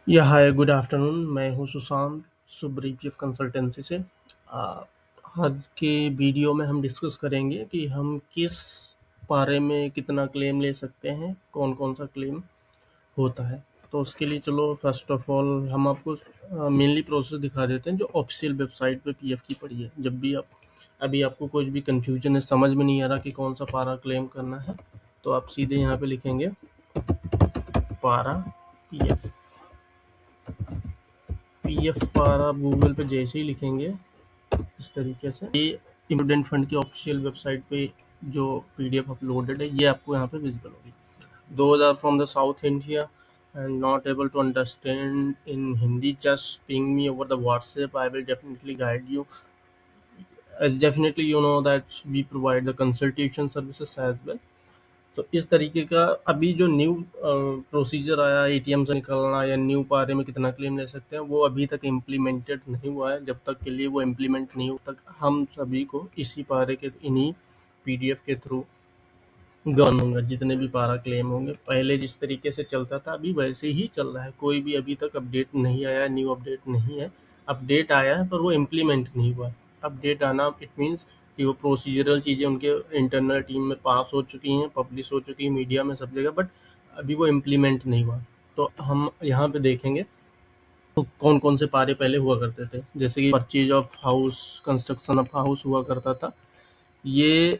या hi good afternoon. मैं हूँ सुशांत सुब्रीपीएफ कंसल्टेंसी से। आ, आज के वीडियो में हम डिस्कस करेंगे कि हम किस पारे में कितना क्लेम ले सकते हैं, कौन कौन सा क्लेम होता है। तो उसके लिए चलो फर्स्ट ऑफ ऑल हम आपको मेनली प्रोसेस दिखा देते हैं जो ऑफिशियल वेबसाइट पे पीएफ की पड़ी है। जब भी आप अभी आपको कुछ भी कंफ्यूजन है, समझ में नहीं आ रहा कि कौन सा पारा क्लेम करना है, तो आप सीधे यहाँ पे लिखेंगे पारा पीएफ। पीएफ पारा आप गूगल पे जैसे ही लिखेंगे इस तरीके से ये इम्प्रूडेंट फंड की ऑफिशियल वेबसाइट पे जो पीडीएफ अपलोडेड है ये आपको यहाँ पे विजिबल होगी। Those are from the south India and not able to understand in Hindi, just ping me over the WhatsApp. I will definitely guide you. As definitely you know that we provide the consultation services as well. तो इस तरीके का अभी जो new procedure आया ATM से निकलना या न्यू पारे में कितना क्लेम ले सकते हैं वो अभी तक इम्प्लीमेंटेड नहीं हुआ है। जब तक के लिए वो इम्प्लीमेंट नहीं हो तक हम सभी को इसी पारे के इन्हीं पीडीएफ के थ्रू गवर्न होंगे। जितने भी पारा क्लेम होंगे पहले जिस तरीके से चलता था अभी वैसे ही चल रहा है। कोई भी अभी तक अपडेट नहीं आया, न्यू अपडेट नहीं है। अपडेट आया है पर वो इम्प्लीमेंट नहीं हुआ। अपडेट आना इट मीन्स कि वो प्रोसीजरल चीज़ें उनके इंटरनल टीम में पास हो चुकी हैं, पब्लिश हो चुकी हैं मीडिया में सब जगह, बट अभी वो इम्प्लीमेंट नहीं हुआ। तो हम यहाँ पे देखेंगे तो कौन कौन से पारे पहले हुआ करते थे। जैसे कि purchase of house, construction of house हुआ करता था। ये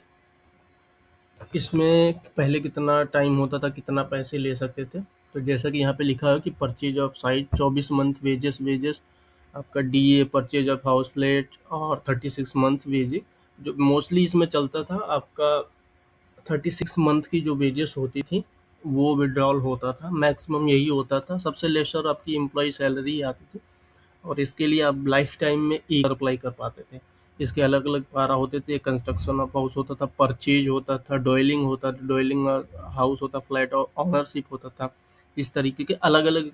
इसमें पहले कितना टाइम होता था, कितना पैसे ले सकते थे। तो जैसा कि यहाँ पे लिखा है कि purchase of site 24 month wages wages आपका DA purchase of house flat और 36 मंथ वेजेस। जो मोस्टली इसमें चलता था आपका 36 मंथ की जो वेजेस होती थी वो विड्रॉल होता था, मैक्सिमम यही होता था। सबसे लेसर आपकी एम्प्लॉय सैलरी आती थी और इसके लिए आप लाइफ टाइम में एक अप्लाई कर पाते थे। इसके अलग अलग पारा होते थे। कंस्ट्रक्शन ऑफ हाउस होता था, परचेज होता था, डोइलिंग होता था, डोइलिंग हाउस होता, फ्लैट ऑनरशिप होता था। इस तरीके के अलग अलग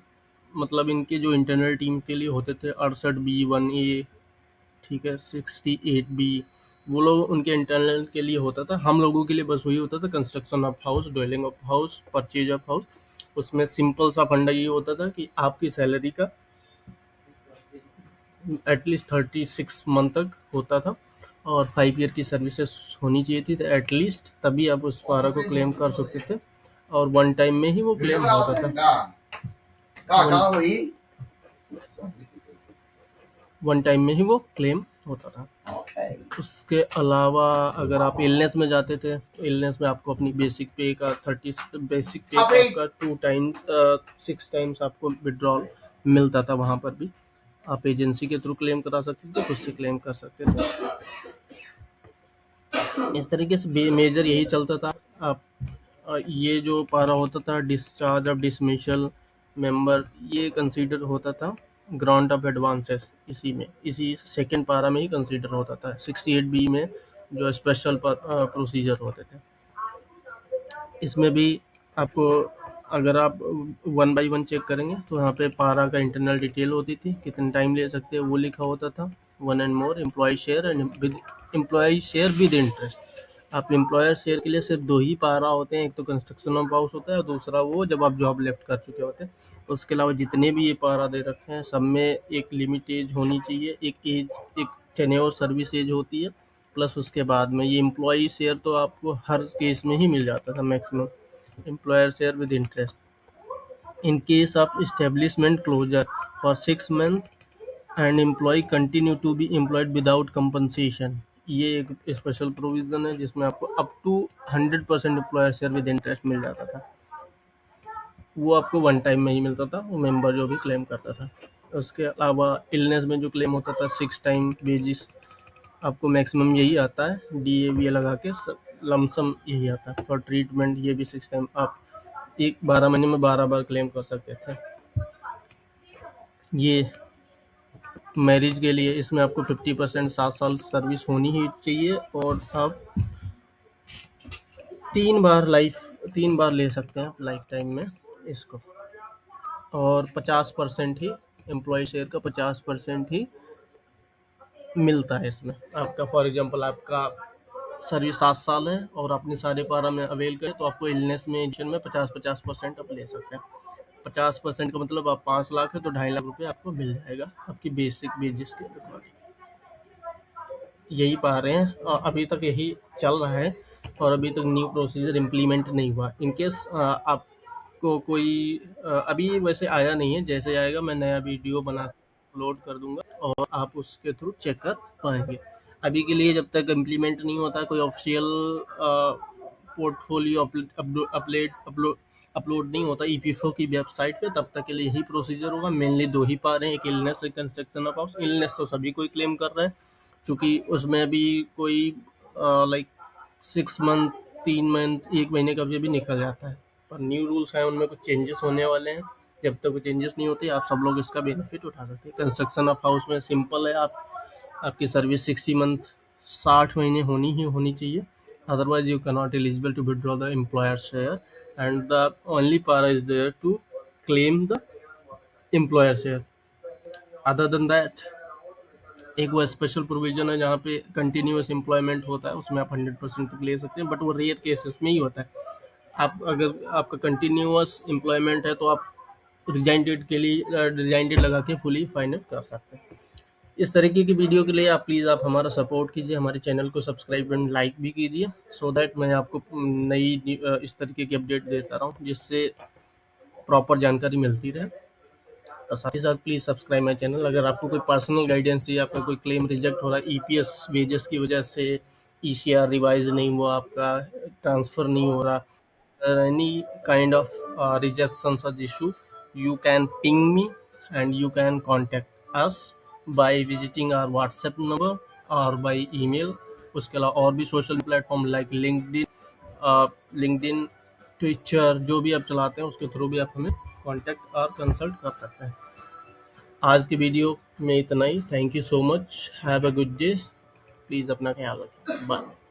मतलब इनके जो इंटरनल टीम के लिए होते थे 68B1A, ठीक है, 68B, वो लोग उनके इंटरनल के लिए होता था। हम लोगों के लिए बस वही होता था construction of house, dwelling of house, purchase of house. उसमें सिंपल सा फंडा ये होता था कि आपकी सैलरी का एटलीस्ट 36 मंथ तक होता था और 5 ईयर की सर्विसेज होनी चाहिए थी, तो एटलीस्ट तभी आप उस पारा को क्लेम कर सकते थे और वन टाइम में ही वो क्लेम होता था। वन टाइम में ही वो क्लेम होता था। उसके अलावा अगर आप इलनेस में जाते थे तो इलनेस में आपको अपनी बेसिक पे का 30 बेसिक पे का आपका 2 टाइम्स 6 टाइम्स आपको विड्रॉल मिलता था। वहाँ पर भी आप एजेंसी के थ्रू क्लेम करा सकते थे, खुद से क्लेम कर सकते थे। इस तरीके से मेजर यही चलता था। आप ये जो पारा होता था डिस्चार्ज ऑफ डिसमिसल मेंबर, ये कंसीडर होता था ग्रांट ऑफ एडवांसेस। इसी सेकंड पारा में ही कंसीडर होता था। 68B में जो स्पेशल प्रोसीजर होते थे इसमें भी आपको अगर आप वन बाय वन चेक करेंगे तो यहाँ पे पारा का इंटरनल डिटेल होती थी, कितने टाइम ले सकते हैं वो लिखा होता था। One and more employ share and with employ share with interest. आप एम्प्लॉयर शेयर के लिए सिर्फ दो ही पारा होते हैं, एक तो कंस्ट्रक्शन ऑफ हाउस होता है और दूसरा वो जब आप जॉब लेफ्ट कर चुके होते हैं। उसके अलावा जितने भी ये पारा दे रखे हैं सब में एक लिमिट एज होनी चाहिए, एक टेन्योर सर्विस एज होती है, प्लस उसके बाद में ये एम्प्लॉई शेयर तो आपको हर केस में ही मिल जाता था maximum. Employer share with interest in case of establishment closure for 6 month and employ continue to be employed without compensation. ये एक स्पेशल प्रोविजन है जिसमें आपको up to 100% employer share with interest मिल जाता था। वो आपको वन टाइम में ही मिलता था, वो मेंबर जो भी क्लेम करता था। उसके अलावा इलनेस में जो क्लेम होता था 6 टाइम वेजिस आपको मैक्सिमम यही आता है, डीए लगा के लमसम यही आता है। फॉर ट्रीटमेंट ये भी 6 टाइम आप 12 महीने में 12 बार क्लेम कर सकते थे। ये मैरिज के लिए इसमें आपको 50% 7 साल सर्विस होनी ही चाहिए और आप 3 बार ले सकते हैं लाइफ टाइम में इसको। और 50% ही एम्प्लॉय शेयर का 50% ही मिलता है इसमें आपका। फॉर एग्जांपल आपका सर्विस 7 साल है और आपने सारे पारा में अवेल करे तो आपको इलनेस में एडिशन में 50-50% आप ले सकते हैं। 50% का मतलब आप 5 लाख है तो 2.5 लाख रुपए आपको मिल जाएगा आपकी बेसिक वेजेस के अकॉर्डिंग। यही पा रहे हैं और अभी तक यही चल रहा है और अभी तक न्यू प्रोसीजर इम्प्लीमेंट नहीं हुआ। इन केस आपको कोई अभी वैसे आया नहीं है, जैसे आएगा मैं नया वीडियो बना अपलोड कर दूंगा और आप उसके थ्रू चेक कर पाएंगे। अभी के लिए जब तक इम्प्लीमेंट नहीं होता कोई ऑफिशियल पोर्टफोलियो अपलोड अपलोड नहीं होता ईपीएफओ की वेबसाइट पे, तब तक के लिए यही प्रोसीजर होगा। मेनली दो ही पा रहे हैं, एक इलनेस, एक कंस्ट्रक्शन ऑफ हाउस। इलनेस तो सभी कोई क्लेम कर रहे हैं क्योंकि उसमें अभी कोई लाइक 6 मंथ, 3 मंथ, 1 महीने का भी निकल जाता है। पर न्यू रूल्स हैं, उनमें कुछ चेंजेस होने वाले हैं। जब तक कोई चेंजेस नहीं होते आप सब लोग इसका बेनिफिट उठा सकते हैं। कंस्ट्रक्शन ऑफ हाउस में सिंपल है, आपकी सर्विस 60 मंथ, 60 महीने होनी चाहिए। Otherwise you can not eligible to withdraw the employer share and the only para is there to claim the employer share. Other than that एक वो स्पेशल प्रोविजन है जहाँ पे कंटिन्यूअस एम्प्लॉयमेंट होता है, उसमें आप 100% तक ले सकते हैं, बट वो रेयर केसेस में ही होता है। आप अगर आपका कंटिन्यूअस एम्प्लॉयमेंट है तो आप रिजाइन डेट के लिए रिजाइन डेट लगा के फुली फाइनल कर सकते हैं। इस तरीके की वीडियो के लिए आप प्लीज़ आप हमारा सपोर्ट कीजिए, हमारे चैनल को सब्सक्राइब एंड लाइक भी कीजिए सो दैट मैं आपको नई इस तरीके की अपडेट देता रहूँ जिससे प्रॉपर जानकारी मिलती रहे। और साथ ही साथ प्लीज़ सब्सक्राइब माई चैनल। अगर आपको कोई पर्सनल गाइडेंस चाहिए, आपका कोई क्लेम रिजेक्ट हो रहा है ईपीएस वेजेस की वजह से, ईसीआर रिवाइज नहीं हुआ, आपका ट्रांसफ़र नहीं हो रहा, any kind of rejection such issue, you can ping me and you can contact us by visiting our WhatsApp number और by email। उसके अलावा और भी social platform like LinkedIn, Twitter जो भी आप चलाते हैं उसके थ्रू भी आप हमें कांटेक्ट और कंसल्ट कर सकते हैं। आज की वीडियो में इतना ही। Thank you so much, have a good day. Please अपना ख्याल रखें, बाय।